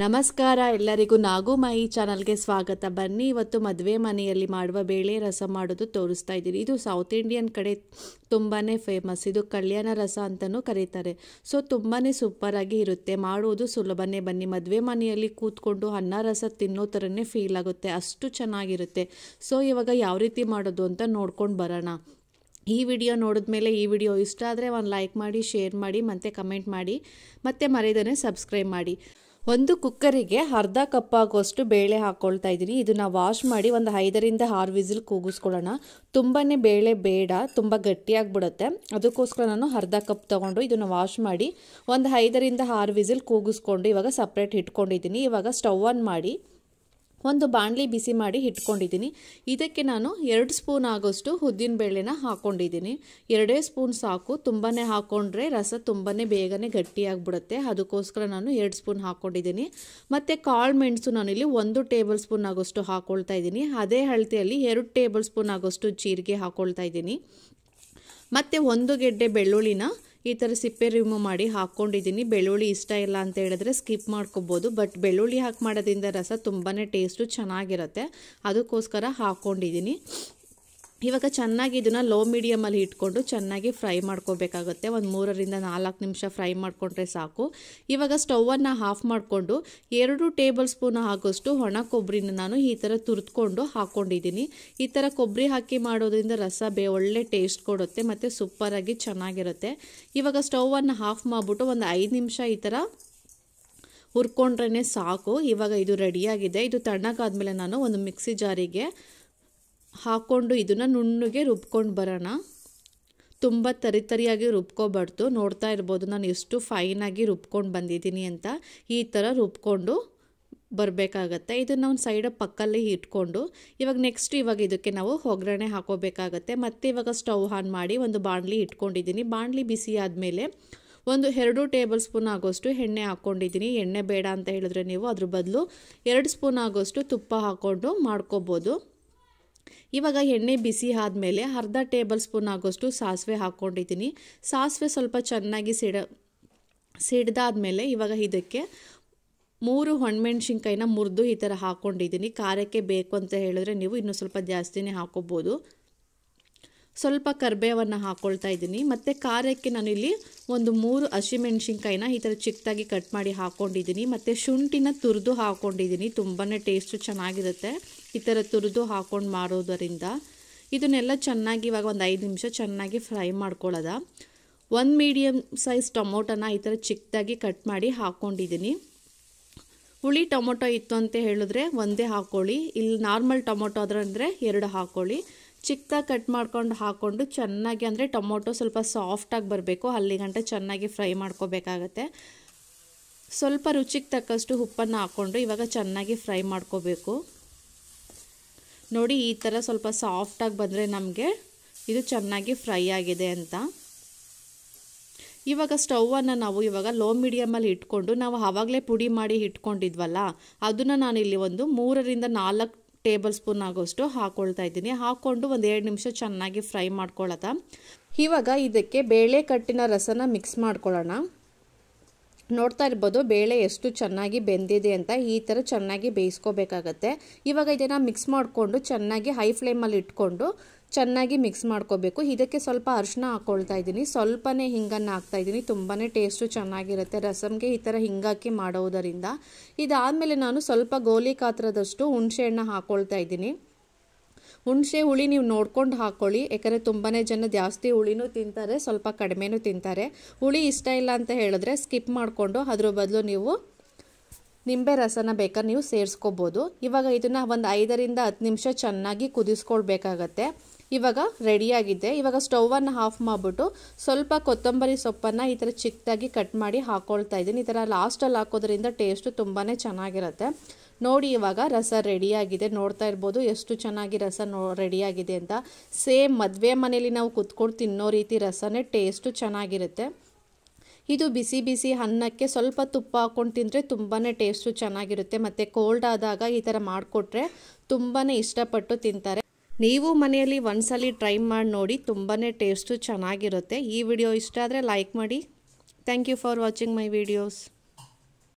ನಮಸ್ಕಾರ ಎಲ್ಲರಿಗೂ ನಾಗುಮಾಯಿ ಚಾನಲ್ಗೆ ಸ್ವಾಗತ. ಬನ್ನಿ ಇವತ್ತು ಮದುವೆ ಮನೆಯಲ್ಲಿ ಮಾಡುವ ಬೇಳೆ ರಸ ಮಾಡೋದು ತೋರಿಸ್ತಾ ಇದ್ದೀನಿ. ಇದು ಸೌತ್ ಇಂಡಿಯನ್ ಕಡೆ ತುಂಬಾ ಫೇಮಸ್. ಇದು ಕಲ್ಯಾಣ ರಸ ಅಂತಲೂ ಕರೀತಾರೆ. ಸೊ ತುಂಬಾ ಸೂಪರಾಗಿ ಇರುತ್ತೆ, ಮಾಡುವುದು ಸುಲಭನೇ. ಬನ್ನಿ, ಮದುವೆ ಮನೆಯಲ್ಲಿ ಕೂತ್ಕೊಂಡು ಅನ್ನ ರಸ ತಿನ್ನೋ ಥರನೇ ಫೀಲ್ ಆಗುತ್ತೆ, ಅಷ್ಟು ಚೆನ್ನಾಗಿರುತ್ತೆ. ಸೊ ಇವಾಗ ಯಾವ ರೀತಿ ಮಾಡೋದು ಅಂತ ನೋಡ್ಕೊಂಡು ಬರೋಣ. ಈ ವಿಡಿಯೋ ನೋಡಿದ್ಮೇಲೆ ಈ ವಿಡಿಯೋ ಇಷ್ಟ ಆದರೆ ಒಂದು ಲೈಕ್ ಮಾಡಿ, ಶೇರ್ ಮಾಡಿ, ಮತ್ತು ಕಮೆಂಟ್ ಮಾಡಿ, ಮತ್ತು ಮರೆಯದೇ ಸಬ್ಸ್ಕ್ರೈಬ್ ಮಾಡಿ. ಒಂದು ಕುಕ್ಕರಿಗೆ ಅರ್ಧ ಕಪ್ ಆಗೋಷ್ಟು ಬೇಳೆ ಹಾಕ್ಕೊಳ್ತಾ ಇದ್ದೀನಿ. ಇದನ್ನು ವಾಶ್ ಮಾಡಿ ಒಂದು 5ರಿಂದ 6 ವಿಸಿಲ್ ಕೂಗಿಸ್ಕೊಳ್ಳೋಣ. ತುಂಬಾ ಬೇಳೆ ಬೇಡ, ತುಂಬ ಗಟ್ಟಿಯಾಗಿಬಿಡುತ್ತೆ. ಅದಕ್ಕೋಸ್ಕರ ನಾನು ಅರ್ಧ ಕಪ್ ತೊಗೊಂಡು ಇದನ್ನು ವಾಶ್ ಮಾಡಿ ಒಂದು 5ರಿಂದ 6 ವಿಸಿಲ್ ಕೂಗಿಸ್ಕೊಂಡು ಇವಾಗ ಸಪ್ರೇಟ್ ಇಟ್ಕೊಂಡಿದ್ದೀನಿ. ಇವಾಗ ಸ್ಟವ್ ಆನ್ ಮಾಡಿ ಒಂದು ಬಾಣಲಿ ಬಿಸಿ ಮಾಡಿ ಇಟ್ಕೊಂಡಿದ್ದೀನಿ. ಇದಕ್ಕೆ ನಾನು 2 ಸ್ಪೂನ್ ಆಗೋಷ್ಟು ಉದ್ದಿನ ಬೇಳೆನ ಹಾಕ್ಕೊಂಡಿದ್ದೀನಿ. 2 ಸ್ಪೂನ್ ಸಾಕು, ತುಂಬಾ ಹಾಕ್ಕೊಂಡ್ರೆ ರಸ ತುಂಬಾ ಬೇಗನೆ ಗಟ್ಟಿಯಾಗಿಬಿಡುತ್ತೆ. ಅದಕ್ಕೋಸ್ಕರ ನಾನು 2 ಸ್ಪೂನ್ ಹಾಕ್ಕೊಂಡಿದ್ದೀನಿ. ಮತ್ತು ಕಾಳು ಮೆಣಸು ನಾನಿಲ್ಲಿ 1 ಟೇಬಲ್ ಸ್ಪೂನ್ ಆಗೋಷ್ಟು ಹಾಕ್ಕೊಳ್ತಾ ಇದ್ದೀನಿ. ಅದೇ ಅಳತೆಯಲ್ಲಿ 2 ಟೇಬಲ್ ಸ್ಪೂನ್ ಆಗೋಷ್ಟು ಜೀರಿಗೆ ಹಾಕ್ಕೊಳ್ತಾ ಇದ್ದೀನಿ. ಮತ್ತು 1 ಗೆಡ್ಡೆ ಬೆಳ್ಳುಳ್ಳಿನ ಈ ಥರ ಸಿಪ್ಪೆ ರಿಮೂವ್ ಮಾಡಿ ಹಾಕ್ಕೊಂಡಿದ್ದೀನಿ. ಬೆಳ್ಳುಳ್ಳಿ ಇಷ್ಟ ಇಲ್ಲ ಅಂತ ಹೇಳಿದ್ರೆ ಸ್ಕಿಪ್ ಮಾಡ್ಕೋಬೋದು, ಬಟ್ ಬೆಳ್ಳುಳ್ಳಿ ಹಾಕಿ ಮಾಡೋದ್ರಿಂದ ರಸ ತುಂಬಾ ಟೇಸ್ಟು ಚೆನ್ನಾಗಿರುತ್ತೆ. ಅದಕ್ಕೋಸ್ಕರ ಹಾಕ್ಕೊಂಡಿದ್ದೀನಿ. ಇವಾಗ ಚೆನ್ನಾಗಿ ಇದನ್ನು ಲೋ ಮೀಡಿಯಮಲ್ಲಿ ಇಟ್ಕೊಂಡು ಚೆನ್ನಾಗಿ ಫ್ರೈ ಮಾಡ್ಕೋಬೇಕಾಗುತ್ತೆ. ಒಂದು 3ರಿಂದ 4 ನಿಮಿಷ ಫ್ರೈ ಮಾಡಿಕೊಂಡ್ರೆ ಸಾಕು. ಇವಾಗ ಸ್ಟವನ್ನು ಆಫ್ ಮಾಡಿಕೊಂಡು 2 ಟೇಬಲ್ ಸ್ಪೂನ್ ಆಗೋಷ್ಟು ಒಣ ಕೊಬ್ಬರಿನ ನಾನು ಈ ಥರ ತುರಿದ್ಕೊಂಡು ಹಾಕ್ಕೊಂಡಿದ್ದೀನಿ. ಈ ಥರ ಕೊಬ್ಬರಿ ಹಾಕಿ ಮಾಡೋದ್ರಿಂದ ರಸ ಒಳ್ಳೆ ಟೇಸ್ಟ್ ಕೊಡುತ್ತೆ ಮತ್ತು ಸೂಪರಾಗಿ ಚೆನ್ನಾಗಿರುತ್ತೆ. ಇವಾಗ ಸ್ಟವನ್ನು ಆಫ್ ಮಾಡಿಬಿಟ್ಟು ಒಂದು 5 ನಿಮಿಷ ಈ ಥರ ಹುರ್ಕೊಂಡ್ರೇ ಸಾಕು. ಇವಾಗ ಇದು ರೆಡಿಯಾಗಿದೆ. ಇದು ತಣ್ಣಗಾದ್ಮೇಲೆ ನಾನು ಒಂದು ಮಿಕ್ಸಿ ಜಾರಿಗೆ ಹಾಕ್ಕೊಂಡು ಇದನ್ನು ನುಣ್ಣಗೆ ರುಬ್ಕೊಂಡು ಬರೋಣ. ತುಂಬ ತರಿಯಾಗಿ ರುಬ್ಕೋಬಾರ್ದು. ನೋಡ್ತಾ ಇರ್ಬೋದು ನಾನು ಎಷ್ಟು ಫೈನಾಗಿ ರುಬ್ಕೊಂಡು ಬಂದಿದ್ದೀನಿ ಅಂತ. ಈ ಥರ ರುಬ್ಕೊಂಡು ಬರಬೇಕಾಗತ್ತೆ. ಇದನ್ನು ಒಂದು ಸೈಡ್ ಪಕ್ಕಲ್ಲಿ ಇಟ್ಕೊಂಡು ಇವಾಗ ಇದಕ್ಕೆ ನಾವು ಒಗ್ಗರಣೆ ಹಾಕೋಬೇಕಾಗತ್ತೆ. ಮತ್ತು ಇವಾಗ ಸ್ಟವ್ ಆನ್ ಮಾಡಿ ಒಂದು ಬಾಣಲಿ ಇಟ್ಕೊಂಡಿದ್ದೀನಿ. ಬಾಣಲಿ ಬಿಸಿ ಆದಮೇಲೆ ಒಂದು 2 ಟೇಬಲ್ ಸ್ಪೂನ್ ಆಗೋಷ್ಟು ಎಣ್ಣೆ ಹಾಕ್ಕೊಂಡಿದ್ದೀನಿ. ಎಣ್ಣೆ ಬೇಡ ಅಂತ ಹೇಳಿದ್ರೆ ನೀವು ಅದ್ರ ಬದಲು 2 ಸ್ಪೂನ್ ಆಗೋಷ್ಟು ತುಪ್ಪ ಹಾಕ್ಕೊಂಡು ಮಾಡ್ಕೋಬೋದು. ಇವಾಗ ಎಣ್ಣೆ ಬಿಸಿ ಆದಮೇಲೆ ಅರ್ಧ ಟೇಬಲ್ ಸ್ಪೂನ್ ಆಗೋಷ್ಟು ಸಾಸಿವೆ ಹಾಕ್ಕೊಂಡಿದ್ದೀನಿ. ಸಾಸಿವೆ ಸ್ವಲ್ಪ ಚೆನ್ನಾಗಿ ಸಿಡ್ದಾದ್ಮೇಲೆ ಇವಾಗ ಇದಕ್ಕೆ 3 ಒಣಮೆಣ್ಸಿನ್ಕಾಯಿನ ಮುರಿದು ಈ ಥರ ಹಾಕ್ಕೊಂಡಿದ್ದೀನಿ. ಖಾರಕ್ಕೆ ಬೇಕು ಅಂತ ಹೇಳಿದ್ರೆ ನೀವು ಇನ್ನೂ ಸ್ವಲ್ಪ ಜಾಸ್ತಿನೇ ಹಾಕೋಬೋದು. ಸ್ವಲ್ಪ ಕರಿಬೇವನ್ನು ಹಾಕ್ಕೊಳ್ತಾ ಇದ್ದೀನಿ. ಮತ್ತು ಖಾರಕ್ಕೆ ನಾನಿಲ್ಲಿ ಒಂದು 3 ಹಸಿಮೆಣ್ಸಿನ್ಕಾಯಿನ ಈ ಥರ ಚಿಕ್ಕದಾಗಿ ಕಟ್ ಮಾಡಿ ಹಾಕ್ಕೊಂಡಿದ್ದೀನಿ. ಮತ್ತು ಶುಂಠಿನ ತುರಿದು ಹಾಕ್ಕೊಂಡಿದ್ದೀನಿ. ತುಂಬಾ ಟೇಸ್ಟು ಚೆನ್ನಾಗಿರುತ್ತೆ ಈ ಥರ ತುರಿದು ಹಾಕ್ಕೊಂಡು ಮಾಡೋದರಿಂದ. ಇದನ್ನೆಲ್ಲ ಚೆನ್ನಾಗಿ ಇವಾಗ ಒಂದು 5 ನಿಮಿಷ ಚೆನ್ನಾಗಿ ಫ್ರೈ ಮಾಡ್ಕೊಳ್ಳೋದ. 1 ಮೀಡಿಯಮ್ ಸೈಜ್ ಟೊಮೊಟೊನ ಈ ಥರ ಚಿಕ್ಕದಾಗಿ ಕಟ್ ಮಾಡಿ ಹಾಕ್ಕೊಂಡಿದ್ದೀನಿ. ಹುಳಿ ಟೊಮೊಟೊ ಇತ್ತು ಅಂತ ಹೇಳಿದ್ರೆ ಒಂದೇ ಹಾಕ್ಕೊಳ್ಳಿ, ಇಲ್ಲಿ ನಾರ್ಮಲ್ ಟೊಮೊಟೊ ಅಂದರೆ 2 ಹಾಕ್ಕೊಳ್ಳಿ. ಚಿಕ್ಕದಾಗಿ ಕಟ್ ಮಾಡ್ಕೊಂಡು ಹಾಕ್ಕೊಂಡು ಚೆನ್ನಾಗಿ, ಅಂದರೆ ಟೊಮೊಟೊ ಸ್ವಲ್ಪ ಸಾಫ್ಟಾಗಿ ಬರಬೇಕು, ಅಲ್ಲಿಗಂಟ ಚೆನ್ನಾಗಿ ಫ್ರೈ ಮಾಡ್ಕೋಬೇಕಾಗತ್ತೆ. ಸ್ವಲ್ಪ ರುಚಿಗೆ ತಕ್ಕಷ್ಟು ಉಪ್ಪನ್ನು ಹಾಕ್ಕೊಂಡು ಇವಾಗ ಚೆನ್ನಾಗಿ ಫ್ರೈ ಮಾಡ್ಕೋಬೇಕು. ನೋಡಿ ಈ ಥರ ಸ್ವಲ್ಪ ಸಾಫ್ಟಾಗಿ ಬಂದರೆ ನಮಗೆ ಇದು ಚೆನ್ನಾಗಿ ಫ್ರೈ ಆಗಿದೆ ಅಂತ. ಇವಾಗ ಸ್ಟವನ್ನು ನಾವು ಇವಾಗ ಲೋ ಮೀಡಿಯಮಲ್ಲಿ ಇಟ್ಕೊಂಡು ನಾವು ಆವಾಗಲೇ ಪುಡಿ ಮಾಡಿ ಇಟ್ಕೊಂಡಿದ್ವಲ್ಲ ಅದನ್ನು ನಾನಿಲ್ಲಿ ಒಂದು 3ರಿಂದ 4 ಟೇಬಲ್ ಸ್ಪೂನ್ ಆಗೋಷ್ಟು ಹಾಕ್ಕೊಳ್ತಾ ಇದ್ದೀನಿ. ಹಾಕ್ಕೊಂಡು ಒಂದು 2 ನಿಮಿಷ ಚೆನ್ನಾಗಿ ಫ್ರೈ ಮಾಡ್ಕೊಳ್ಳೋದ. ಇವಾಗ ಇದಕ್ಕೆ ಬೇಳೆ ಕಟ್ಟಿನ ರಸನ ಮಿಕ್ಸ್ ಮಾಡ್ಕೊಳ್ಳೋಣ. ನೋಡ್ತಾ ಇರ್ಬೋದು ಬೇಳೆ ಎಷ್ಟು ಚೆನ್ನಾಗಿ ಬೆಂದಿದೆ ಅಂತ. ಈ ಥರ ಚೆನ್ನಾಗಿ ಬೇಯಿಸ್ಕೋಬೇಕಾಗತ್ತೆ. ಇವಾಗ ಇದನ್ನು ಮಿಕ್ಸ್ ಮಾಡಿಕೊಂಡು ಚೆನ್ನಾಗಿ ಹೈ ಫ್ಲೇಮಲ್ಲಿ ಇಟ್ಕೊಂಡು ಚೆನ್ನಾಗಿ ಮಿಕ್ಸ್ ಮಾಡ್ಕೋಬೇಕು. ಇದಕ್ಕೆ ಸ್ವಲ್ಪ ಅರಿಶಿನ ಹಾಕ್ಕೊಳ್ತಾ ಇದ್ದೀನಿ, ಸ್ವಲ್ಪನೇ ಹಿಂಗನ್ನು ಹಾಕ್ತಾಯಿದ್ದೀನಿ. ತುಂಬಾ ಟೇಸ್ಟು ಚೆನ್ನಾಗಿರುತ್ತೆ ರಸಮ್ಗೆ ಈ ಥರ ಹಿಂಗಾಕಿ ಮಾಡೋದರಿಂದ. ಇದಾದಮೇಲೆ ನಾನು ಸ್ವಲ್ಪ ಗೋಲಿ ಗಾತ್ರದಷ್ಟು ಹುಣಸೆಹಣ್ಣು ಹಾಕ್ಕೊಳ್ತಾ ಇದ್ದೀನಿ. ಹುಣಸೆ ಹುಳಿ ನೀವು ನೋಡ್ಕೊಂಡು ಹಾಕ್ಕೊಳ್ಳಿ, ಯಾಕಂದರೆ ತುಂಬಾ ಜನ ಜಾಸ್ತಿ ಹುಳಿನೂ ತಿಂತಾರೆ, ಸ್ವಲ್ಪ ಕಡಿಮೆನೂ ತಿಂತಾರೆ. ಹುಳಿ ಇಷ್ಟ ಇಲ್ಲ ಅಂತ ಹೇಳಿದ್ರೆ ಸ್ಕಿಪ್ ಮಾಡಿಕೊಂಡು ಅದ್ರ ಬದಲು ನೀವು ನಿಂಬೆ ರಸನ ಬೇಕಾದ್ರೆ ನೀವು ಸೇರಿಸ್ಕೋಬೋದು. ಇವಾಗ ಇದನ್ನು ಒಂದು 5ರಿಂದ 10 ನಿಮಿಷ ಚೆನ್ನಾಗಿ ಕುದಿಸ್ಕೊಳ್ಬೇಕಾಗತ್ತೆ. ಇವಾಗ ರೆಡಿಯಾಗಿದೆ. ಇವಾಗ ಸ್ಟವನ್ನು ಆಫ್ ಮಾಡಿಬಿಟ್ಟು ಸ್ವಲ್ಪ ಕೊತ್ತಂಬರಿ ಸೊಪ್ಪನ್ನು ಈ ಥರ ಚಿಕ್ಕದಾಗಿ ಕಟ್ ಮಾಡಿ ಹಾಕ್ಕೊಳ್ತಾ ಇದ್ದೀನಿ. ಈ ಥರ ಲಾಸ್ಟಲ್ಲಿ ಹಾಕೋದ್ರಿಂದ ಟೇಸ್ಟು ತುಂಬಾ ಚೆನ್ನಾಗಿರುತ್ತೆ. ನೋಡಿ ಇವಾಗ ರಸ ರೆಡಿಯಾಗಿದೆ. ನೋಡ್ತಾ ಇರ್ಬೋದು ಎಷ್ಟು ಚೆನ್ನಾಗಿ ರಸ ರೆಡಿಯಾಗಿದೆ ಅಂತ. ಸೇಮ್ ಮದುವೆ ಮನೇಲಿ ನಾವು ಕುತ್ಕೊಂಡು ತಿನ್ನೋ ರೀತಿ ರಸನೇ ಟೇಸ್ಟು ಚೆನ್ನಾಗಿರುತ್ತೆ. ಇದು ಬಿಸಿ ಬಿಸಿ ಅನ್ನಕ್ಕೆ ಸ್ವಲ್ಪ ತುಪ್ಪ ಹಾಕ್ಕೊಂಡು ತಿಂದರೆ ತುಂಬಾ ಟೇಸ್ಟು ಚೆನ್ನಾಗಿರುತ್ತೆ. ಮತ್ತು ಕೋಲ್ಡ್ ಆದಾಗ ಈ ಥರ ಮಾಡಿಕೊಟ್ರೆ ತುಂಬಾ ಇಷ್ಟಪಟ್ಟು ತಿಂತಾರೆ. ನೀವು ಮನೆಯಲ್ಲಿ ಒಂದ್ಸಲಿ ಟ್ರೈ ಮಾಡಿ ನೋಡಿ, ತುಂಬಾ ಟೇಸ್ಟು ಚೆನ್ನಾಗಿರುತ್ತೆ. ಈ ವಿಡಿಯೋ ಇಷ್ಟ ಆದರೆ ಲೈಕ್ ಮಾಡಿ. Thank you for watching my videos.